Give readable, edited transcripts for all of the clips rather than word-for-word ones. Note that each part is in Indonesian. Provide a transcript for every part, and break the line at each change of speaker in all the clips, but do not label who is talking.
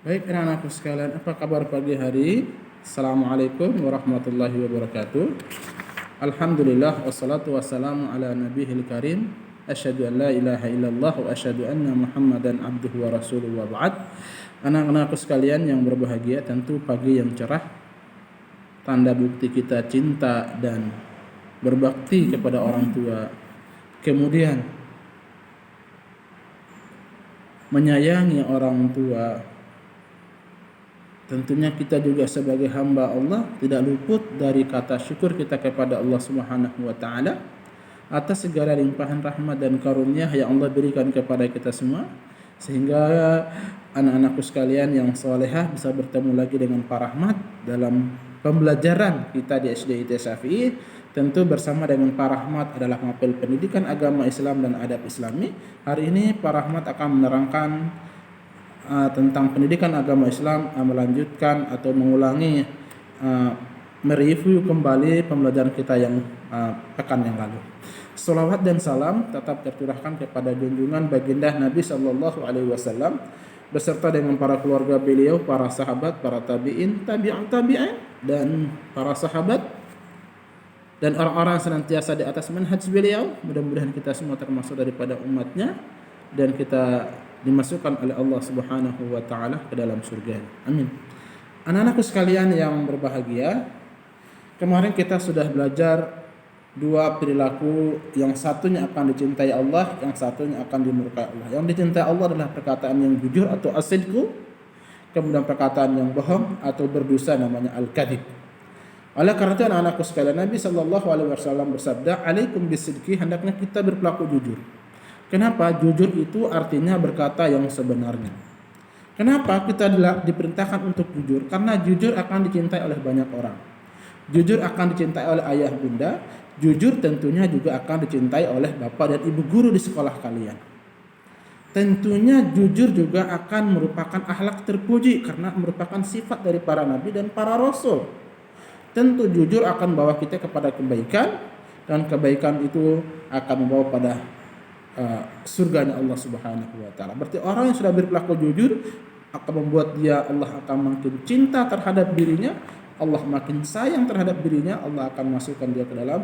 Baik anak-anakku sekalian, apa kabar pagi hari? Assalamualaikum warahmatullahi wabarakatuh. Alhamdulillah wassalatu wassalamu ala nabiyil karim. Asyhadu an la ilaha illallah wa asyhadu anna Muhammadan abduhu wa rasuluhu wa ba'd. Anak-anakku sekalian yang berbahagia, tentu pagi yang cerah tanda bukti kita cinta dan berbakti kepada orang tua. Kemudian menyayangi orang tua. Tentunya kita juga sebagai hamba Allah tidak luput dari kata syukur kita kepada Allah Subhanahu wa taala atas segala limpahan rahmat dan karunia yang Allah berikan kepada kita semua, sehingga anak-anakku sekalian yang salehah bisa bertemu lagi dengan Pak Rahmat dalam pembelajaran kita di SD IT Syafi'i. Tentu bersama dengan Pak Rahmat adalah mapel pendidikan agama Islam dan adab Islami. Hari ini Pak Rahmat akan menerangkan tentang pendidikan agama Islam, melanjutkan atau mengulangi, mereview kembali pembelajaran kita yang pekan yang lalu. Salawat dan salam tetap tercurahkan kepada junjungan baginda Nabi Sallallahu Alaihi Wasallam beserta dengan para keluarga beliau, para sahabat, para tabiin, tabi'ut tabi'in, dan para sahabat dan orang-orang senantiasa di atas manhaj beliau. Mudah-mudahan kita semua termasuk daripada umatnya dan kita dimasukkan oleh Allah Subhanahu wa taala ke dalam surga. Amin. Anak-anakku sekalian yang berbahagia, kemarin kita sudah belajar dua perilaku, yang satunya akan dicintai Allah, yang satunya akan dimurkai Allah. Yang dicintai Allah adalah perkataan yang jujur atau as-sidqu, kemudian perkataan yang bohong atau berdusta namanya al-kadzib. Oleh karena itu anak-anakku sekalian, Nabi sallallahu alaihi wasallam bersabda, "Alaikum bisidqi," hendaknya kita berperilaku jujur. Kenapa? Jujur itu artinya berkata yang sebenarnya. Kenapa kita diperintahkan untuk jujur? Karena jujur akan dicintai oleh banyak orang. Jujur akan dicintai oleh ayah bunda. Jujur tentunya juga akan dicintai oleh bapak dan ibu guru di sekolah kalian. Tentunya jujur juga akan merupakan akhlak terpuji karena merupakan sifat dari para nabi dan para rasul. Tentu jujur akan membawa kita kepada kebaikan, dan kebaikan itu akan membawa pada surganya Allah Subhanahu wa taala. Berarti orang yang sudah berperilaku jujur akan membuat dia, Allah akan makin cinta terhadap dirinya, Allah makin sayang terhadap dirinya, Allah akan masukkan dia ke dalam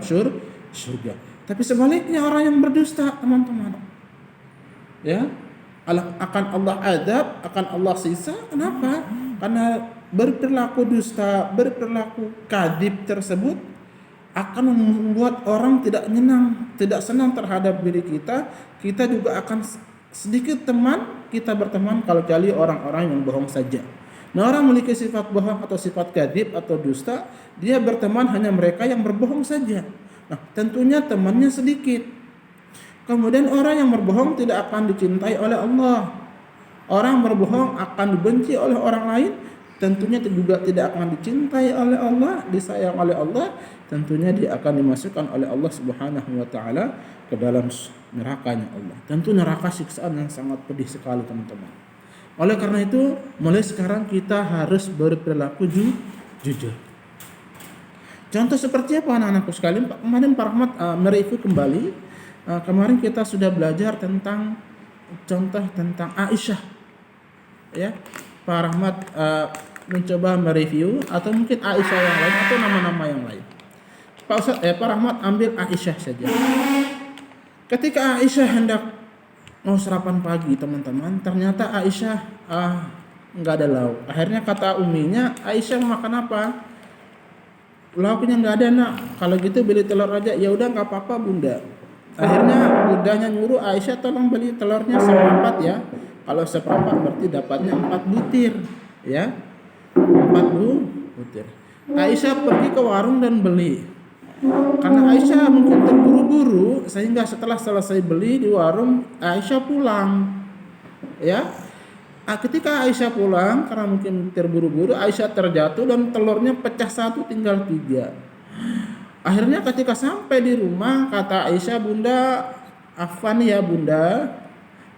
surga. Tapi sebaliknya orang yang berdusta, teman-teman, ya, akan Allah azab, akan Allah siksa. Kenapa? Karena berperilaku dusta, berperilaku kadzib tersebut akan membuat orang tidak senang terhadap diri kita. Kita juga akan sedikit teman, kita berteman kalau kali orang-orang yang bohong saja. Nah, orang memiliki sifat bohong atau sifat kadzib atau dusta, dia berteman hanya mereka yang berbohong saja. Nah, tentunya temannya sedikit. Kemudian orang yang berbohong tidak akan dicintai oleh Allah. Orang berbohong akan dibenci oleh orang lain, tentunya juga tidak akan dicintai oleh Allah, disayang oleh Allah. Tentunya dia akan dimasukkan oleh Allah Subhanahu wa taala ke dalam nerakanya Allah. Tentu neraka siksaan yang sangat pedih sekali, teman-teman. Oleh karena itu, mulai sekarang kita harus berperilaku jujur. Contoh seperti apa anak-anakku sekalian? Kemarin Pak Rahmat mereview kembali. Kemarin kita sudah belajar tentang contoh tentang Aisyah. Ya, Pak Rahmat mencoba mereview, atau mungkin Aisyah yang lain atau nama-nama yang lain. Pak Rahmat ambil Aisyah saja. Ketika Aisyah hendak mau sarapan pagi, teman-teman, ternyata Aisyah nggak ada lauk. Akhirnya kata uminya, Aisyah mau makan apa? Lauknya nggak ada, nak. Kalau gitu beli telur aja. Ya udah, nggak apa-apa bunda. Akhirnya bundanya nyuruh Aisyah, tolong beli telurnya seperempat ya. Kalau seperempat berarti dapatnya 4 butir, ya. 4 butir. Aisyah pergi ke warung dan beli. Karena Aisyah mungkin terburu-buru, sehingga setelah selesai beli di warung, Aisyah pulang. Ya. Ketika Aisyah pulang, karena mungkin terburu-buru, Aisyah terjatuh dan telurnya pecah satu, tinggal 3. Akhirnya ketika sampai di rumah, kata Aisyah, "Bunda, afwan ya bunda,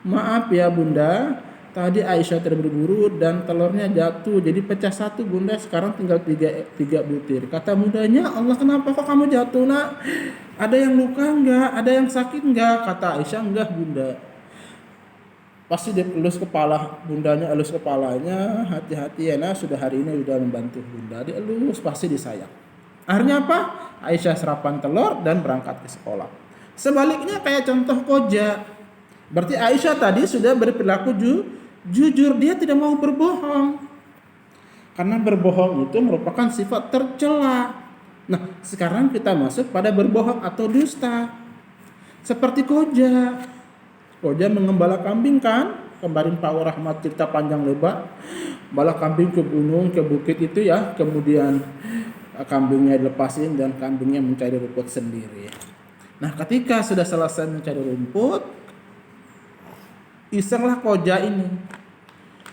maaf ya bunda, tadi Aisyah terburu-buru dan telurnya jatuh, jadi pecah satu bunda, sekarang tinggal 3 butir." Kata bundanya, "Allah, kenapa kok kamu jatuh, nak? Ada yang luka enggak? Ada yang sakit enggak?" Kata Aisyah, "Enggak bunda." pasti dia elus kepala bundanya, elus kepalanya, hati-hati ya nah, sudah hari ini sudah membantu bunda, dia elus pasti disayang. Akhirnya apa? Aisyah sarapan telur dan berangkat ke sekolah. Sebaliknya kayak contoh Koja, berarti Aisyah tadi sudah berperilaku jujur, dia tidak mau berbohong, karena berbohong itu merupakan sifat tercela. Nah sekarang kita masuk pada berbohong atau dusta, seperti Koja mengembala kambing kan, kemarin Pak Rahmat cerita panjang lebar, bala kambing ke gunung, ke bukit itu ya, kemudian kambingnya dilepasin dan kambingnya mencari rumput sendiri. Nah ketika sudah selesai mencari rumput, isenglah Koja ini.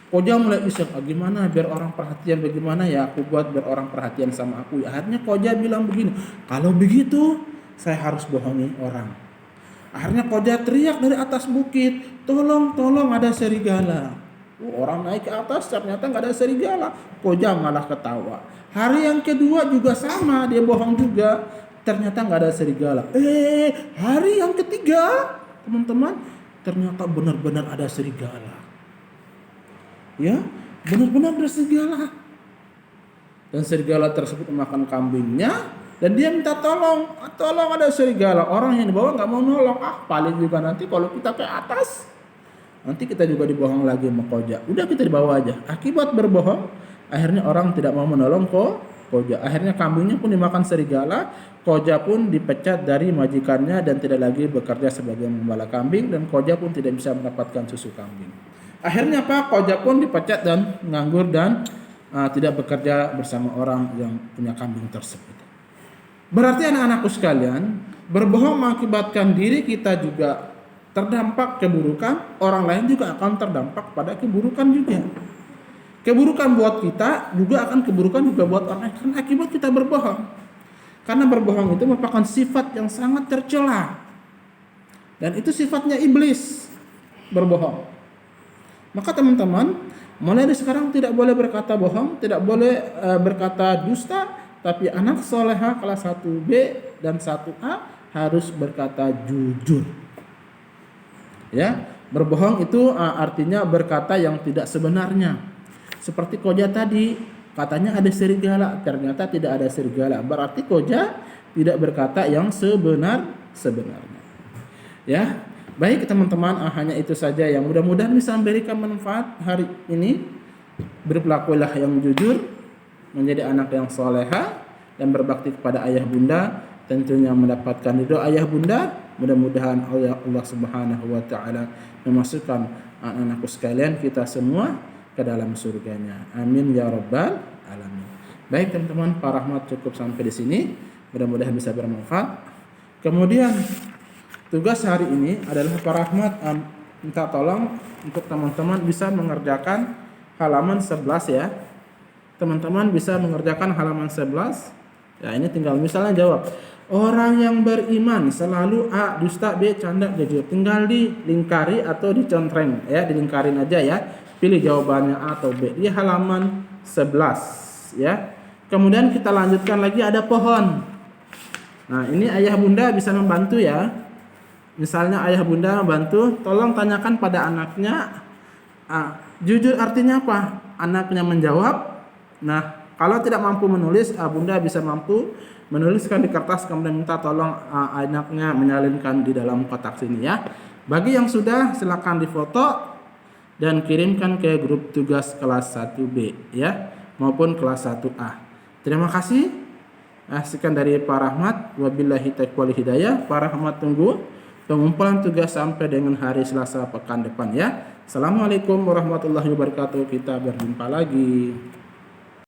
Koja mulai iseng, gimana biar orang perhatian, bagaimana ya aku buat biar orang perhatian sama aku. Akhirnya Koja bilang begini, kalau begitu saya harus bohongi orang. Akhirnya Koja teriak dari atas bukit, tolong ada serigala. Orang naik ke atas ternyata nggak ada serigala. Koja malah ketawa. Hari yang kedua juga sama, dia bohong juga, ternyata nggak ada serigala. Hari yang ketiga teman-teman, ternyata benar-benar ada serigala. Ya, benar-benar ada serigala. Dan serigala tersebut memakan kambingnya. Dan dia minta tolong ada serigala. Orang yang dibawa nggak mau nolong. Paling juga nanti kalau kita ke atas, nanti kita juga dibohong lagi sama Koja. Udah kita dibawa aja. Akibat berbohong, akhirnya orang tidak mau menolong Koja. Akhirnya kambingnya pun dimakan serigala. Koja pun dipecat dari majikannya dan tidak lagi bekerja sebagai pembala kambing. Dan Koja pun tidak bisa mendapatkan susu kambing. Akhirnya apa? Koja pun dipecat dan nganggur dan tidak bekerja bersama orang yang punya kambing tersebut. Berarti anak-anakku sekalian, berbohong mengakibatkan diri kita juga terdampak keburukan, orang lain juga akan terdampak pada keburukan juga. Keburukan buat kita juga akan keburukan juga buat orang lain karena akibat kita berbohong. Karena berbohong itu merupakan sifat yang sangat tercela. Dan itu sifatnya iblis, berbohong. Maka teman-teman, mulai dari sekarang tidak boleh berkata bohong, tidak boleh berkata dusta. Tapi anak soleha kelas 1B dan 1A harus berkata jujur. Ya, berbohong itu artinya berkata yang tidak sebenarnya. Seperti Koja tadi, katanya ada serigala, ternyata tidak ada serigala. Berarti Koja tidak berkata yang sebenarnya. Ya, baik teman-teman, hanya itu saja yang mudah-mudahan bisa memberikan manfaat hari ini. Berperilakulah yang jujur, menjadi anak yang soleha dan berbakti kepada ayah bunda, tentunya mendapatkan ridho ayah bunda. Mudah-mudahan Allah Subhanahu wa taala memasukkan anak-anakku sekalian kita semua ke dalam surganya. Amin ya rabbal alamin. Baik teman-teman, Pak Rahmat cukup sampai di sini. Mudah-mudahan bisa bermanfaat. Kemudian tugas hari ini adalah Pak Rahmat minta tolong untuk teman-teman bisa mengerjakan halaman 11 ya. Teman-teman bisa mengerjakan halaman 11. Ya, ini tinggal misalnya jawab. Orang yang beriman selalu A dusta, B canda, jujur. Tinggal dilingkari atau dicontreng ya, dilingkarin aja ya. Pilih jawabannya A atau B. Di halaman 11 ya. Kemudian kita lanjutkan lagi, ada pohon. Nah, ini ayah bunda bisa membantu ya. Misalnya ayah bunda membantu, tolong tanyakan pada anaknya, jujur artinya apa? Anaknya menjawab. Nah, kalau tidak mampu menulis, bunda bisa mampu menuliskan di kertas, kemudian minta tolong anaknya menyalinkan di dalam kotak sini ya. Bagi yang sudah, silakan difoto dan kirimkan ke grup tugas kelas 1B ya, maupun kelas 1A. Terima kasih. Sekian dari Pak Rahmat. Wabillahi taufiq wal hidayah. Pak Rahmat tunggu pengumpulan tugas sampai dengan hari Selasa pekan depan ya. Assalamualaikum warahmatullahi wabarakatuh. Kita berjumpa lagi.